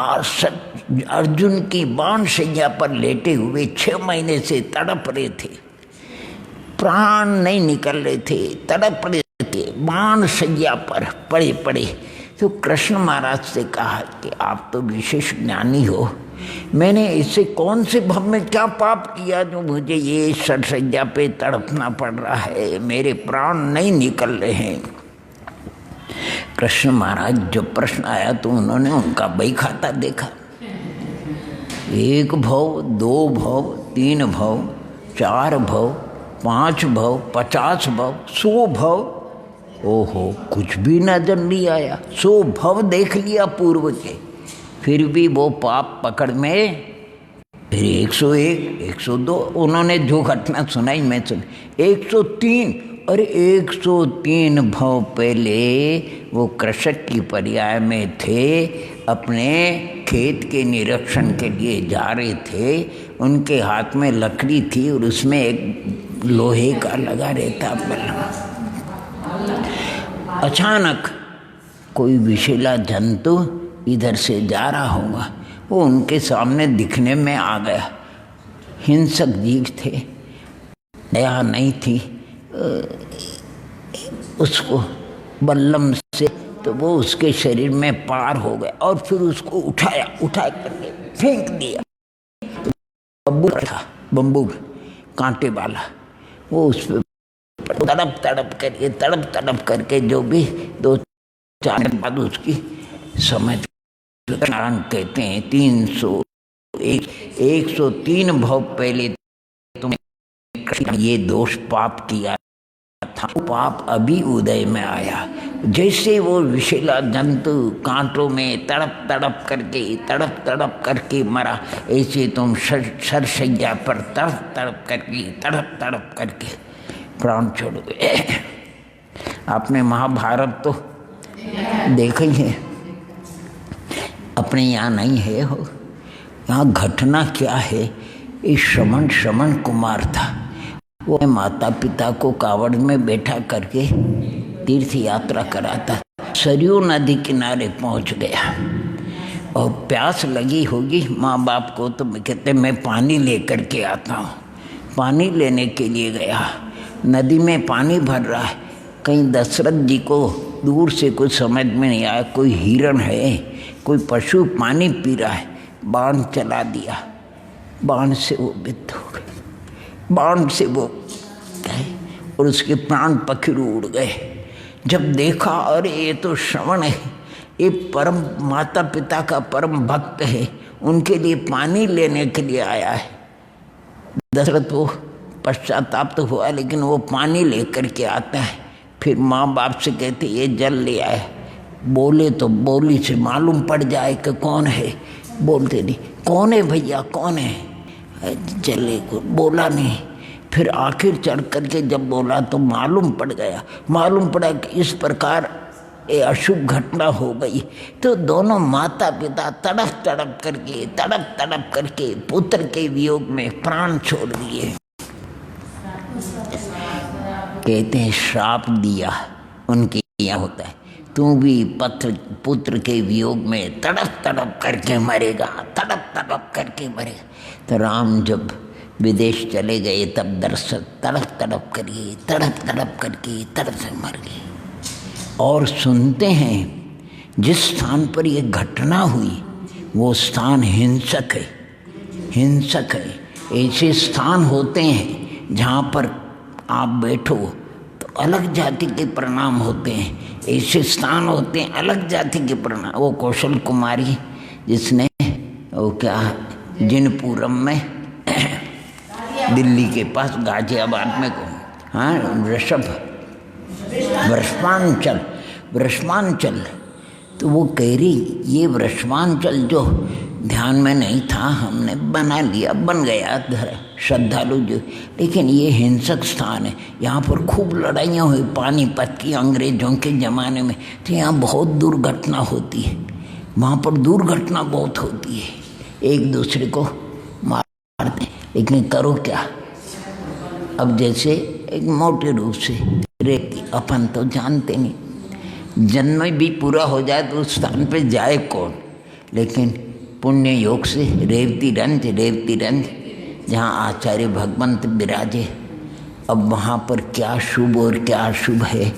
अर्जुन की बाण शैया पर लेटे हुए 6 महीने से तड़प रहे थे, प्राण नहीं निकल रहे थे, तड़प रहे थे, बाण शैया पर पड़े, तो कृष्ण महाराज से कहा कि आप तो विशेष ज्ञानी हो, मैंने इससे कौन से भव में क्या पाप किया जो मुझे ये सज्जा पे तड़पना पड़ रहा है, मेरे प्राण नहीं निकल रहे हैं। कृष्ण महाराज जब प्रश्न आया तो उन्होंने उनका बही खाता देखा। 1 भव, 2 भव, 3 भव, 4 भव, 5 भव, 50 भव, 100 भव। ओहो, कुछ भी नजर नहीं आया। 100 भव देख लिया पूर्व के, फिर भी वो पाप पकड़ में। फिर 101, 102 उन्होंने जो घटना सुनाई मैं सुन। 103 और 103 भव पहले वो कृषक की पर्याय में थे, अपने खेत के निरीक्षण के लिए जा रहे थे। उनके हाथ में लकड़ी थी और उसमें एक लोहे का लगा रहता बल्ला। अचानक कोई विषैला जंतु इधर से जा रहा होगा, वो उनके सामने दिखने में आ गया। हिंसक जीव थे, दया नहीं थी उसको बल्लम से, तो वो उसके शरीर में पार हो गया और फिर उसको उठा करके फेंक दिया। तो बम्बू था, बम्बू कांटे वाला, वो उस पर तड़प तड़प करके जो भी 2-4 दिन बाद उसकी समझ नारायण कहते हैं 103 भव पहले तुमने ये दोष पाप किया था, पाप अभी उदय में आया। जैसे वो विषैला जंतु कांटों में तड़प तड़प करके मरा, ऐसे तुम सरसैया पर तड़प करके प्राण छोड़ गए। आपने महाभारत तो देखा ही है, अपने यहाँ नहीं है हो। यहाँ घटना क्या है, इस श्रवण कुमार था, वो माता पिता को कावड़ में बैठा करके तीर्थ यात्रा कराता। सरयू नदी किनारे पहुंच गया और प्यास लगी होगी माँ बाप को, तो कहते मैं पानी लेकर के आता हूँ। पानी लेने के लिए गया, नदी में पानी भर रहा है। कहीं दशरथ जी को दूर से कुछ समझ में नहीं आया, कोई हिरण है, कोई पशु पानी पी रहा है। बाण चला दिया, बाण से वो बिद्ध हो गए, बाण से वो गए और उसके प्राण पखेरु उड़ गए। जब देखा अरे ये तो श्रवण है, ये परम माता पिता का परम भक्त है, उनके लिए पानी लेने के लिए आया है। दशरथ वो पश्चाताप तो हुआ, लेकिन वो पानी लेकर के आता है। फिर माँ बाप से कहते ये जल ले आए। बोले तो बोली से मालूम पड़ जाए कि कौन है, बोलते नहीं कौन है भैया कौन है, जले को बोला नहीं। फिर आखिर चढ़ करके जब बोला तो मालूम पड़ा कि इस प्रकार ये अशुभ घटना हो गई। तो दोनों माता पिता तड़प करके पुत्र के वियोग में प्राण छोड़ दिए। कहते हैं श्राप दिया, उनके यहाँ होता है, तू भी पुत्र के वियोग में तड़प करके मरेगा, तड़प करके मरेगा। तो राम जब विदेश चले गए तब दशरथ तड़प करके से मर गए। और सुनते हैं जिस स्थान पर ये घटना हुई वो स्थान हिंसक है। ऐसे स्थान होते हैं जहाँ पर आप बैठो तो अलग जाति के प्रणाम होते हैं, ऐसे स्थान होते हैं अलग जाति के प्रणाम। वो कौशल कुमारी जिसने वो क्या जिनपुरम में दिल्ली के पास गाजियाबाद में वृषभांचल, तो वो कह रही ये वृषभांचल जो ध्यान में नहीं था हमने बना लिया, बन गया श्रद्धालु जो, लेकिन ये हिंसक स्थान है। यहाँ पर खूब लड़ाइयाँ हुई पानीपत की अंग्रेजों के ज़माने में, तो यहाँ बहुत दुर्घटना होती है, वहाँ पर दुर्घटना बहुत होती है, एक दूसरे को मारते। लेकिन करो क्या, अब जैसे एक मोटे रूप से रेती अपन तो जानते नहीं, जन्म भी पूरा हो जाए तो उस स्थान पे जाए कौन, लेकिन पुण्य योग से रेवती रंज जहाँ आचार्य भगवंत विराजे, अब वहाँ पर क्या शुभ और क्या अशुभ है।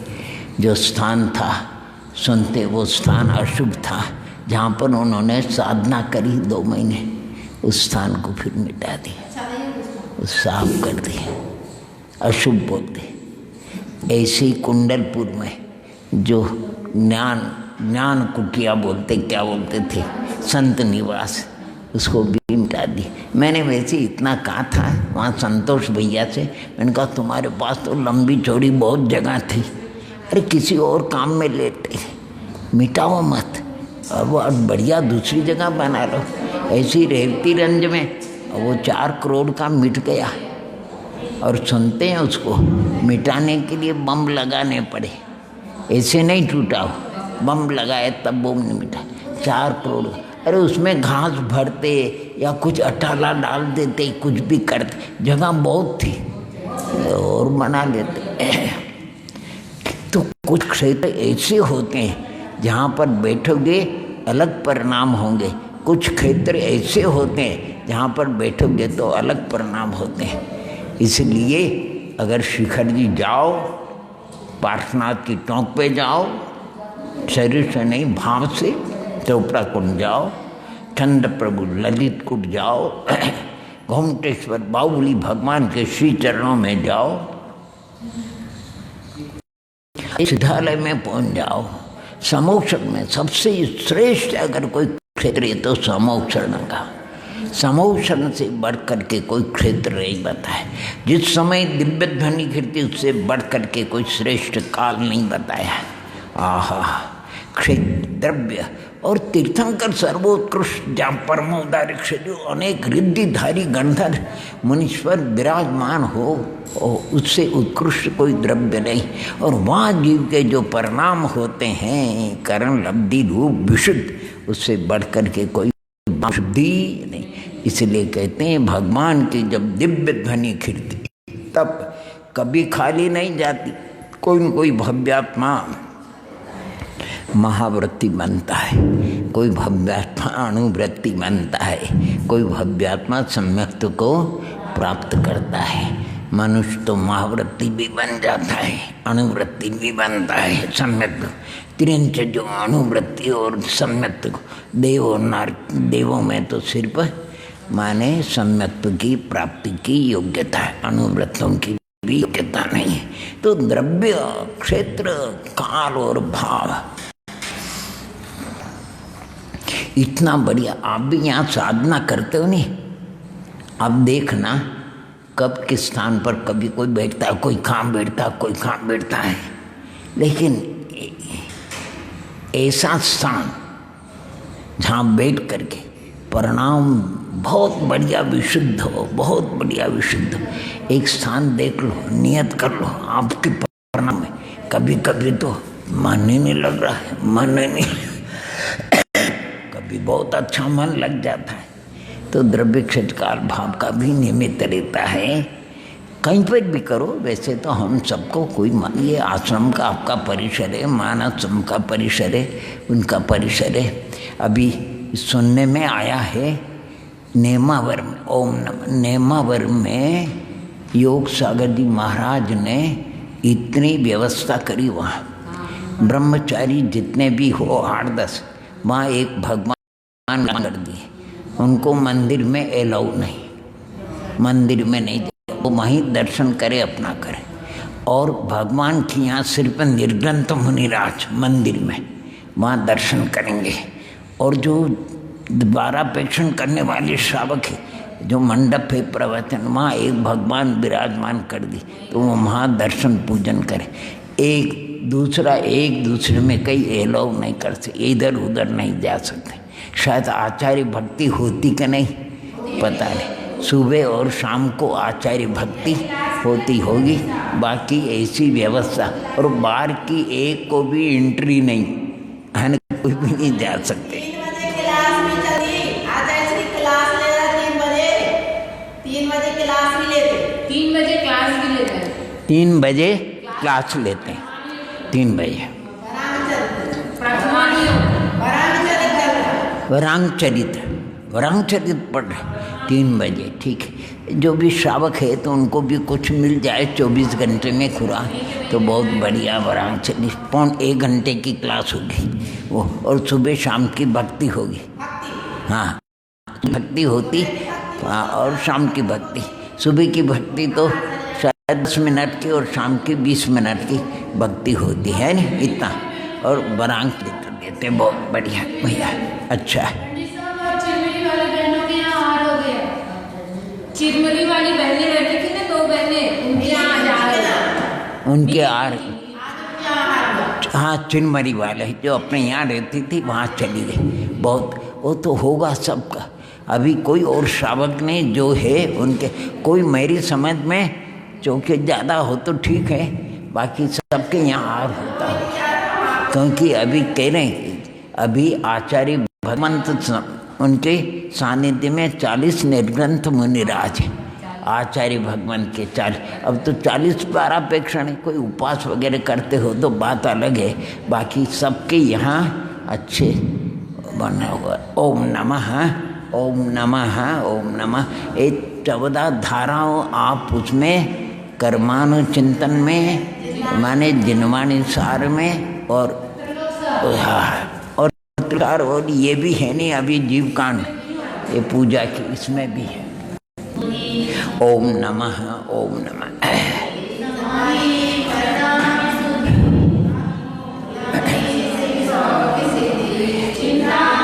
जो स्थान था सुनते वो स्थान अशुभ था, जहाँ पर उन्होंने साधना करी 2 महीने, उस स्थान को फिर मिटा दिया, साफ कर दिया, अशुभ बोलते। ऐसे ही कुंडलपुर में जो ज्ञान कुटिया बोलते, क्या बोलते थे, संत निवास, उसको भी मिटा दी। मैंने वैसे इतना कहा था वहाँ संतोष भैया से, मैंने कहा तुम्हारे पास तो लंबी चौड़ी बहुत जगह थी, अरे किसी और काम में लेते, मिटाओ मत, अब बढ़िया दूसरी जगह बना लो। ऐसी रेवती रंज में वो 4 करोड़ का मिट गया, और सुनते हैं उसको मिटाने के लिए बम लगाने पड़े, ऐसे नहीं टूटा हो, बम लगाए तब वो नहीं मिटा। 4 करोड़, अरे उसमें घास भरते या कुछ अटाला डाल देते, कुछ भी करते, जगह बहुत थी और बना लेते। तो कुछ क्षेत्र ऐसे होते हैं जहाँ पर बैठोगे अलग परिणाम होंगे, कुछ क्षेत्र ऐसे होते हैं जहाँ पर बैठोगे तो अलग परिणाम होते हैं। इसलिए अगर शिखर जी जाओ, पार्श्वनाथ की टोंक पे जाओ, शरीर से नहीं भाव से, चोपड़ा कुंड जाओ, चंद्र प्रभु ललित कुंड जाओ, घोमटेश्वर बाहुबली भगवान के श्री चरणों में जाओ, सिद्धालय में पहुंच जाओ। समोक्षण में सबसे श्रेष्ठ अगर कोई क्षेत्र है तो समोक्षण का, समोक्षण से बढ़ करके कोई क्षेत्र नहीं बताया। जिस समय दिव्य ध्वनि कीर्ति उससे बढ़ करके कोई श्रेष्ठ काल नहीं बताया। आहा, क्षेत्र द्रव्य और तीर्थंकर सर्वोत्कृष्ट जहाँ परमोदार जो अनेक रिद्धिधारी गंधर मुनीश्वर विराजमान हो और उससे उत्कृष्ट कोई द्रव्य नहीं। और वहाँ जीव के जो परिणाम होते हैं करण लब्धि रूप विशुद्ध, उससे बढ़ कर के कोई शुद्धि नहीं। इसलिए कहते हैं भगवान की जब दिव्य ध्वनि खिरती तब कभी खाली नहीं जाती, कोई न कोई भव्यात्मा महावृत्ति बनता है, कोई भव्यात्मा अणुवृत्ति बनता है, कोई भव्यात्मा सम्यक्त को प्राप्त करता है। मनुष्य तो महावृत्ति भी बन जाता है, अणुवृत्ति भी बनता है, सम्यक्त तिरंच जो अणुवृत्ति और सम्यक्त को देवों में तो सिर्फ माने सम्यक्त की प्राप्ति की योग्यता है, अणुवृत्तों की भी योग्यता नहीं है। तो द्रव्य क्षेत्र काल और भाव इतना बढ़िया। आप भी यहाँ साधना करते हो नहीं, अब देखना कब किस स्थान पर कभी कोई बैठता है, कोई खाम बैठता है, कोई खाम बैठता है, लेकिन ऐसा स्थान जहाँ बैठ करके परिणाम बहुत बढ़िया विशुद्ध हो, बहुत बढ़िया विशुद्ध हो। एक स्थान देख लो, नियत कर लो आपके परिणाम में। कभी कभी तो मन ही नहीं लग रहा है, मन नहीं कभी बहुत अच्छा मन लग जाता है। तो द्रव्य क्षेत्र काल भाव का भी निमित्त रहता है। कहीं पर भी करो, वैसे तो हम सबको कोई ये आश्रम का आपका परिसर है, मानसम का परिसर है, उनका परिसर है। अभी सुनने में आया है नेमावर में, ओम नमः नेमावर में योग सागर जी महाराज ने इतनी व्यवस्था करी, वहाँ ब्रह्मचारी जितने भी हो 8-10 वहाँ एक भगवान कर दिए। उनको मंदिर में एलाउ नहीं, मंदिर में नहीं, वो वहीं दर्शन करे, अपना करे। और भगवान की यहाँ सिर्फ निर्ग्रंथ मुनिराज मंदिर में वहाँ दर्शन करेंगे। और जो द्वारा प्रेक्षण करने वाले श्रावक है, जो मंडप है प्रवचन, वहाँ एक भगवान विराजमान कर दी, तो वो वहाँ दर्शन पूजन करे। एक दूसरे में कहीं एलाउ नहीं कर सकते, इधर उधर नहीं जा सकते। शायद आचार्य भक्ति होती कि नहीं पता नहीं, सुबह और शाम को आचार्य भक्ति होती होगी, बाकी ऐसी व्यवस्था। और बाहर की एक को भी एंट्री नहीं है, ना कोई भी नहीं जा सकते। 3 बजे क्लास लेते हैं, 3 बजे वरांग चरित्र पढ़ रहे 3 बजे। ठीक है, जो भी श्रावक है तो उनको भी कुछ मिल जाए 24 घंटे में खुराक, तो बहुत बढ़िया। वरांग चरित्र 1.5 घंटे की क्लास होगी वो, और सुबह शाम की भक्ति होगी। हाँ, भक्ति होती, हाँ, और शाम की भक्ति। सुबह की भक्ति तो शायद 10 मिनट की और शाम की 20 मिनट की भक्ति होती है ना, इतना। और वरांग चरित्र देते, बहुत बढ़िया भैया, अच्छा है। चिरमरी वाली बहनें रहती थी ना, 2 बहनें, उनके यहाँ जा रहे, उनके हाँ, चिरमरी वाले जो अपने यहाँ रहती थी वहाँ चली गई। बहुत वो तो होगा सबका। अभी कोई और श्रावक नहीं जो है उनके, कोई मेरी समझ में चौके ज़्यादा हो तो ठीक है, बाकी सबके यहाँ आर होता है। क्योंकि अभी कह रहे हैं, अभी आचार्य भगवंत उनके सानिध्य में 40 निर्ग्रंथ मुनिराज हैं, आचार्य भगवान के 40। अब तो 40 12 प्रेक्षण है, कोई उपवास वगैरह करते हो तो बात अलग है, बाकी सबके यहाँ अच्छे बना हुआ। ओम नमः, ओम नमः, ओम नमः। ये 14 धाराओं आप उसमें कर्मानुचिंतन में, माने जिनवाणी सार में, और ये भी है नहीं अभी जीवकांड, ये पूजा की, इसमें भी है। ओम नमः, ओम नमः। चिंता